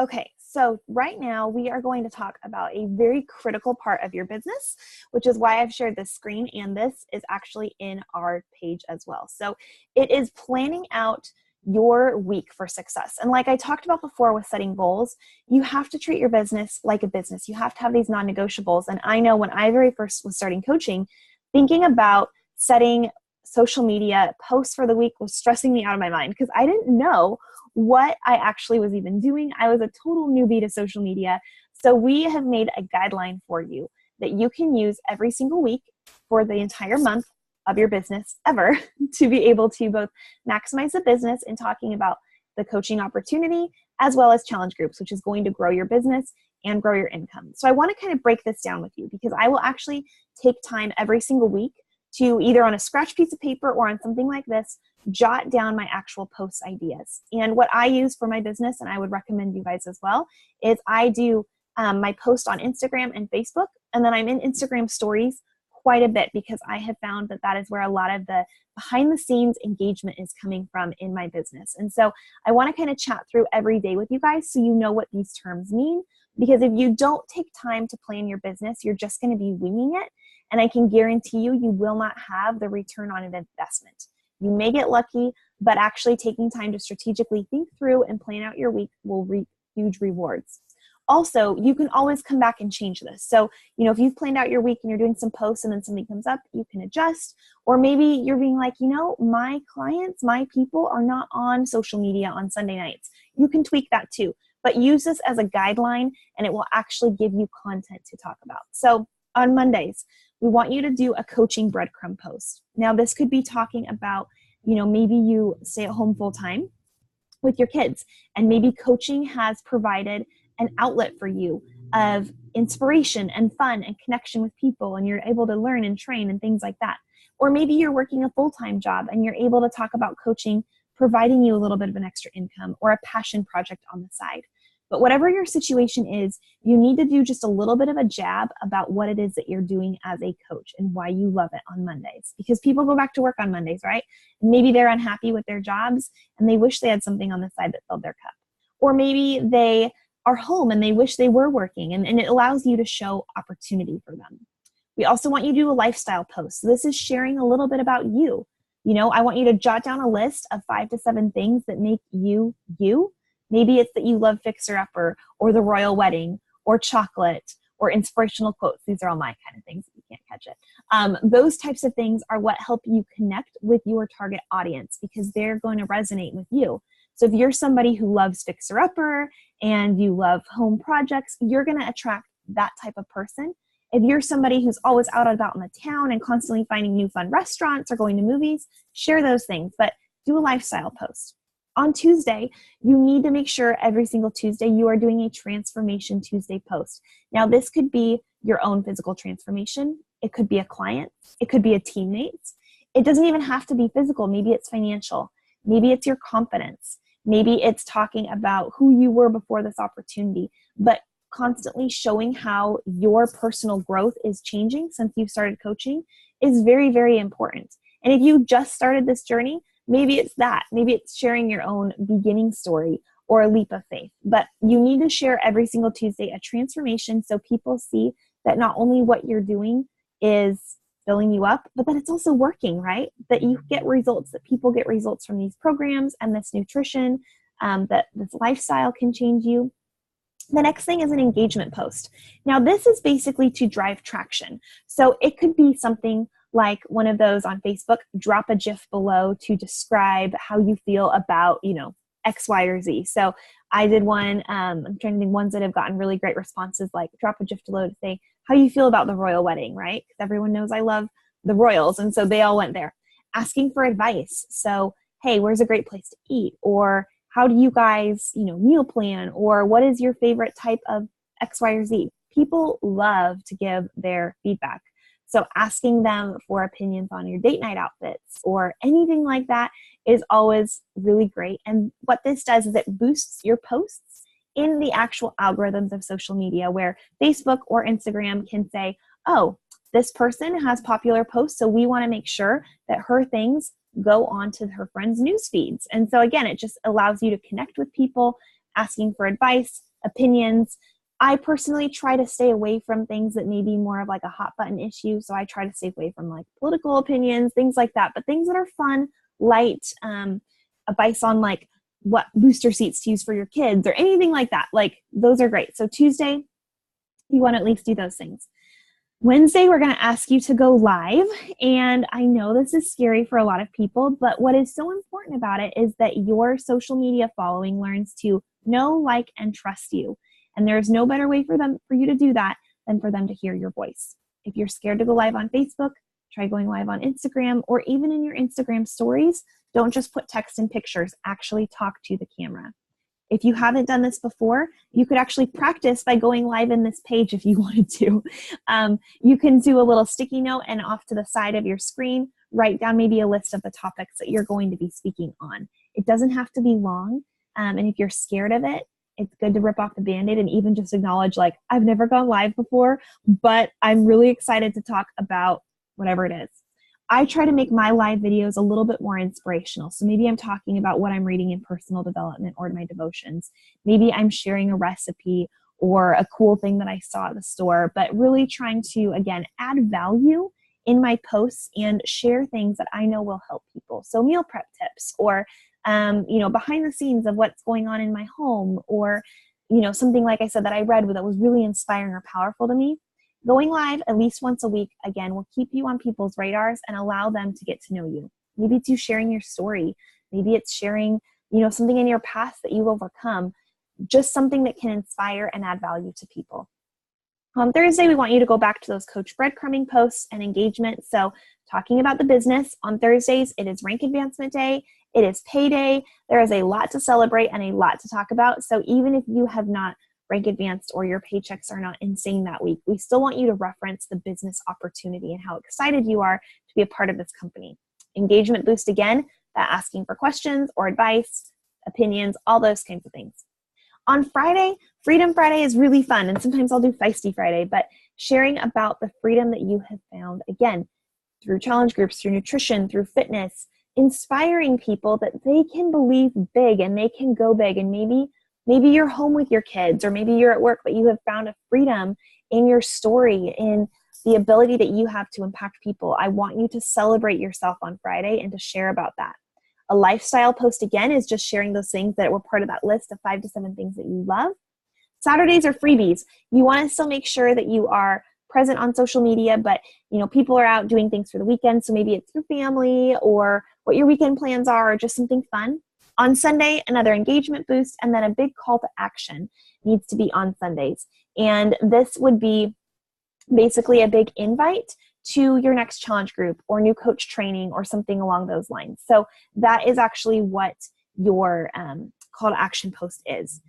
Okay, so right now we are going to talk about a very critical part of your business, which is why I've shared this screen, and this is actually in our page as well. So it is planning out your week for success. And like I talked about before with setting goals, you have to treat your business like a business. You have to have these non-negotiables. And I know when I very first was starting coaching, thinking about setting social media posts for the week was stressing me out of my mind because I didn't know what I actually was even doing. I was a total newbie to social media. So we have made a guideline for you that you can use every single week for the entire month of your business ever to be able to both maximize the business in talking about the coaching opportunity as well as challenge groups, which is going to grow your business and grow your income. So I want to kind of break this down with you because I will actually take time every single week to either on a scratch piece of paper or on something like this, jot down my actual post ideas. And what I use for my business, and I would recommend you guys as well, is I do my post on Instagram and Facebook, and then I'm in Instagram stories quite a bit because I have found that that is where a lot of the behind the scenes engagement is coming from in my business. And so I want to kind of chat through every day with you guys so you know what these terms mean, because if you don't take time to plan your business, you're just going to be winging it. And I can guarantee you, you will not have the return on an investment. You may get lucky, but actually taking time to strategically think through and plan out your week will reap huge rewards. Also, you can always come back and change this. So, if you've planned out your week and you're doing some posts and then something comes up, you can adjust. Or maybe you're being like, my clients, my people are not on social media on Sunday nights. You can tweak that too. But use this as a guideline and it will actually give you content to talk about. So on Mondays, we want you to do a coaching breadcrumb post. Now, this could be talking about, maybe you stay at home full time with your kids, and maybe coaching has provided an outlet for you of inspiration and fun and connection with people, and you're able to learn and train and things like that. Or maybe you're working a full-time job and you're able to talk about coaching providing you a little bit of an extra income or a passion project on the side. But whatever your situation is, you need to do just a little bit of a jab about what it is that you're doing as a coach and why you love it on Mondays. Because people go back to work on Mondays, right? And maybe they're unhappy with their jobs and they wish they had something on the side that filled their cup. Or maybe they are home and they wish they were working, and it allows you to show opportunity for them. We also want you to do a lifestyle post. So this is sharing a little bit about you. I want you to jot down a list of 5 to 7 things that make you, you. Maybe it's that you love Fixer Upper or the royal wedding or chocolate or inspirational quotes. These are all my kind of things if you can't catch it. Those types of things are what help you connect with your target audience because they're going to resonate with you. So if you're somebody who loves Fixer Upper and you love home projects, you're going to attract that type of person. If you're somebody who's always out and about in the town and constantly finding new fun restaurants or going to movies, share those things, but do a lifestyle post. On Tuesday, you need to make sure every single Tuesday you are doing a Transformation Tuesday post. Now, this could be your own physical transformation. It could be a client. It could be a teammate. It doesn't even have to be physical. Maybe it's financial. Maybe it's your confidence. Maybe it's talking about who you were before this opportunity, but constantly showing how your personal growth is changing since you've started coaching is very, very important. And if you just started this journey, maybe it's that. Maybe it's sharing your own beginning story or a leap of faith. But you need to share every single Tuesday a transformation so people see that not only what you're doing is filling you up, but that it's also working, right? That you get results, that people get results from these programs and this nutrition, that this lifestyle can change you. The next thing is an engagement post. Now, this is basically to drive traction. So it could be something like one of those on Facebook, drop a GIF below to describe how you feel about, X, Y, or Z. So I did one, I'm trying to think ones that have gotten really great responses, like drop a GIF below to say how you feel about the royal wedding, right? Because everyone knows I love the royals. And so they all went there. Asking for advice. So, hey, where's a great place to eat? Or how do you guys, meal plan? Or what is your favorite type of X, Y, or Z? People love to give their feedback. So asking them for opinions on your date night outfits or anything like that is always really great. And what this does is it boosts your posts in the actual algorithms of social media, where Facebook or Instagram can say, oh, this person has popular posts, so we want to make sure that her things go on to her friends' news feeds. And so again, it just allows you to connect with people, asking for advice, opinions. I personally try to stay away from things that may be more of like a hot button issue. So I try to stay away from like political opinions, things like that, but things that are fun, light, advice on like what booster seats to use for your kids or anything like that. Like those are great. So Tuesday, you want to at least do those things. Wednesday, we're going to ask you to go live. And I know this is scary for a lot of people, but what is so important about it is that your social media following learns to know, like, and trust you. And there's no better way for you to do that than for them to hear your voice. If you're scared to go live on Facebook, try going live on Instagram, or even in your Instagram stories. Don't just put text and pictures, actually talk to the camera. If you haven't done this before, you could actually practice by going live in this page if you wanted to. You can do a little sticky note and off to the side of your screen, write down maybe a list of the topics that you're going to be speaking on. It doesn't have to be long. And if you're scared of it, it's good to rip off the Band-Aid and even just acknowledge like, I've never gone live before, but I'm really excited to talk about whatever it is. I try to make my live videos a little bit more inspirational. So maybe I'm talking about what I'm reading in personal development or in my devotions. Maybe I'm sharing a recipe or a cool thing that I saw at the store, but really trying to, again, add value in my posts and share things that I know will help people. So meal prep tips or behind the scenes of what's going on in my home, or, something like I said that I read that was really inspiring or powerful to me. Going live at least once a week, again, will keep you on people's radars and allow them to get to know you. Maybe it's you sharing your story. Maybe it's sharing, something in your past that you've overcome, just something that can inspire and add value to people. On Thursday, we want you to go back to those coach breadcrumbing posts and engagement. So talking about the business, on Thursdays, it is rank advancement day. It is payday. There is a lot to celebrate and a lot to talk about. So even if you have not rank advanced or your paychecks are not insane that week, we still want you to reference the business opportunity and how excited you are to be a part of this company. Engagement boost again, that asking for questions or advice, opinions, all those kinds of things. On Friday, Freedom Friday is really fun, and sometimes I'll do Feisty Friday, but sharing about the freedom that you have found, again, through challenge groups, through nutrition, through fitness, inspiring people that they can believe big and they can go big. And maybe you're home with your kids, or maybe you're at work, but you have found a freedom in your story, in the ability that you have to impact people. I want you to celebrate yourself on Friday and to share about that. A lifestyle post, again, is just sharing those things that were part of that list of 5 to 7 things that you love. Saturdays are freebies. You want to still make sure that you are present on social media, but people are out doing things for the weekend. So maybe it's your family or what your weekend plans are, or just something fun. On Sunday, another engagement boost, and then a big call to action needs to be on Sundays. And this would be basically a big invite to your next challenge group or new coach training or something along those lines. So that is actually what your call to action post is.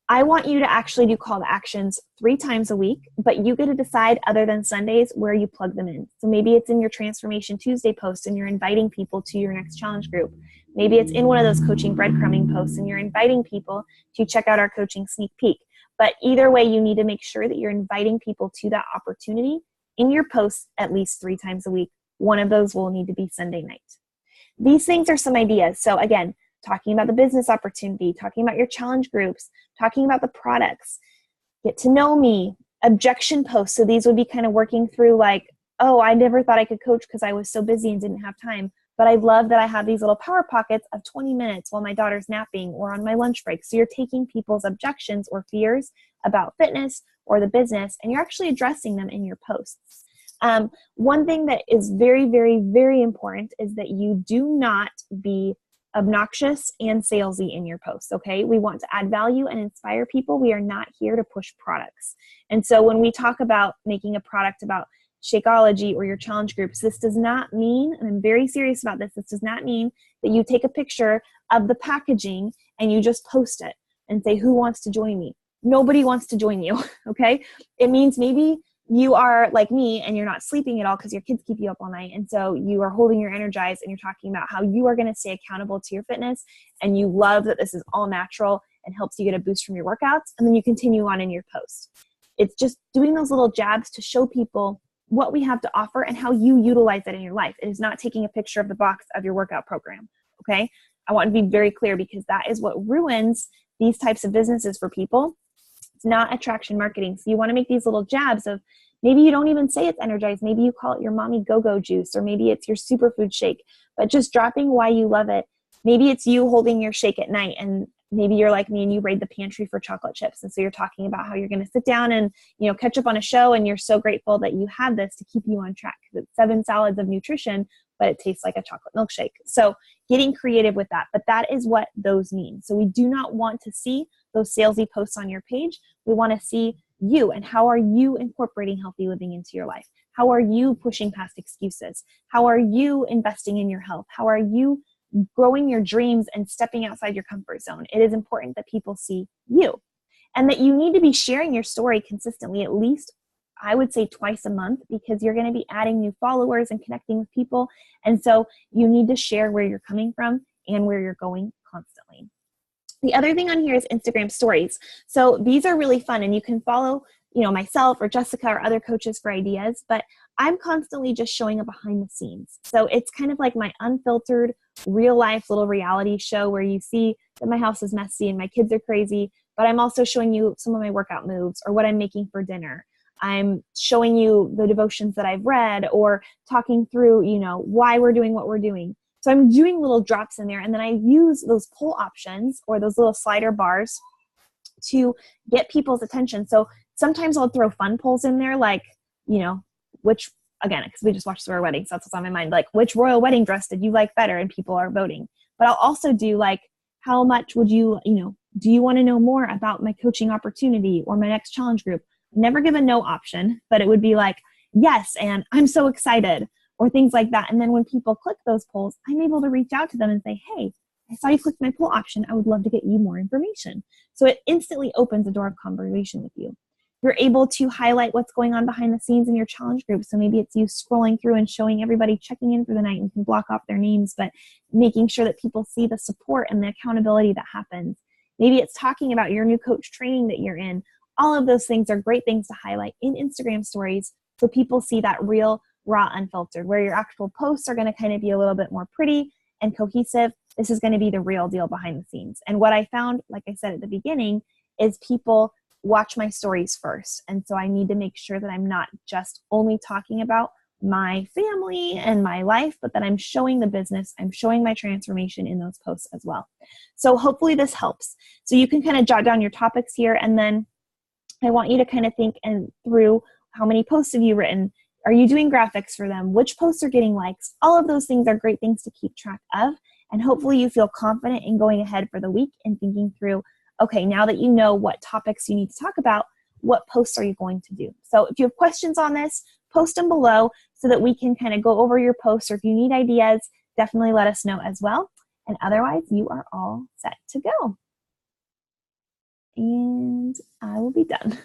I want you to actually do call to actions 3 times a week, but you get to decide, other than Sundays, where you plug them in. So maybe it's in your Transformation Tuesday post and you're inviting people to your next challenge group. Maybe it's in one of those coaching breadcrumbing posts and you're inviting people to check out our coaching sneak peek. But either way, you need to make sure that you're inviting people to that opportunity in your posts at least 3 times a week. One of those will need to be Sunday night. These things are some ideas. So again, talking about the business opportunity, talking about your challenge groups, talking about the products, get to know me, objection posts. So these would be kind of working through like, oh, I never thought I could coach because I was so busy and didn't have time. But I love that I have these little power pockets of 20 minutes while my daughter's napping or on my lunch break. So you're taking people's objections or fears about fitness or the business, and you're actually addressing them in your posts. One thing that is very, very, very important is that you do not be obnoxious and salesy in your posts, okay? We want to add value and inspire people. We are not here to push products. And so when we talk about making a product about Shakeology or your challenge groups, this does not mean, and I'm very serious about this does not mean that you take a picture of the packaging and you just post it and say, who wants to join me? Nobody wants to join you, okay? It means maybe you are like me and you're not sleeping at all because your kids keep you up all night. And so you are holding your Energize and you're talking about how you are going to stay accountable to your fitness, and you love that this is all natural and helps you get a boost from your workouts. And then you continue on in your post. It's just doing those little jabs to show people what we have to offer and how you utilize it in your life. It is not taking a picture of the box of your workout program, okay? I want to be very clear, because that is what ruins these types of businesses for people, it's not attraction marketing. So you want to make these little jabs of, maybe you don't even say it's Energize. Maybe you call it your mommy go-go juice, or maybe it's your superfood shake, but just dropping why you love it. Maybe it's you holding your shake at night, and maybe you're like me and you raid the pantry for chocolate chips. And so you're talking about how you're going to sit down and, catch up on a show, and you're so grateful that you have this to keep you on track. It's 7 salads of nutrition, but it tastes like a chocolate milkshake. So getting creative with that, but that is what those mean. So we do not want to see those salesy posts on your page. We want to see you, and how are you incorporating healthy living into your life? How are you pushing past excuses? How are you investing in your health? How are you growing your dreams and stepping outside your comfort zone? It is important that people see you, and that you need to be sharing your story consistently, at least I would say twice a month, because you're going to be adding new followers and connecting with people. And so you need to share where you're coming from and where you're going constantly. The other thing on here is Instagram stories. So these are really fun, and you can follow, myself or Jessica or other coaches for ideas, but I'm constantly just showing a behind the scenes. So it's kind of like my unfiltered, real life little reality show where you see that my house is messy and my kids are crazy, but I'm also showing you some of my workout moves or what I'm making for dinner. I'm showing you the devotions that I've read, or talking through, why we're doing what we're doing. So I'm doing little drops in there, and then I use those poll options or those little slider bars to get people's attention. So sometimes I'll throw fun polls in there, like, which, again, because we just watched the royal wedding, so that's what's on my mind, like, which royal wedding dress did you like better? And people are voting. But I'll also do like, how much would you, do you want to know more about my coaching opportunity or my next challenge group? Never give a no option, but it would be like, yes, and I'm so excited, or things like that. And then when people click those polls, I'm able to reach out to them and say, hey, I saw you click my poll option. I would love to get you more information. So it instantly opens a door of conversation with you. You're able to highlight what's going on behind the scenes in your challenge group. So maybe it's you scrolling through and showing everybody checking in for the night, and you can block off their names, but making sure that people see the support and the accountability that happens. Maybe it's talking about your new coach training that you're in. All of those things are great things to highlight in Instagram stories, so people see that real, raw, unfiltered, where your actual posts are going to kind of be a little bit more pretty and cohesive. This is going to be the real deal behind the scenes. And what I found, like I said at the beginning, is people watch my stories first. And so I need to make sure that I'm not just only talking about my family and my life, but that I'm showing the business, I'm showing my transformation in those posts as well. So hopefully this helps. So you can kind of jot down your topics here, and then I want you to kind of think through, how many posts have you written? Are you doing graphics for them? Which posts are getting likes? All of those things are great things to keep track of. And hopefully you feel confident in going ahead for the week and thinking through, okay, now that you know what topics you need to talk about, what posts are you going to do? So if you have questions on this, post them below so that we can kind of go over your posts, or if you need ideas, definitely let us know as well. And otherwise, you are all set to go. And I will be done.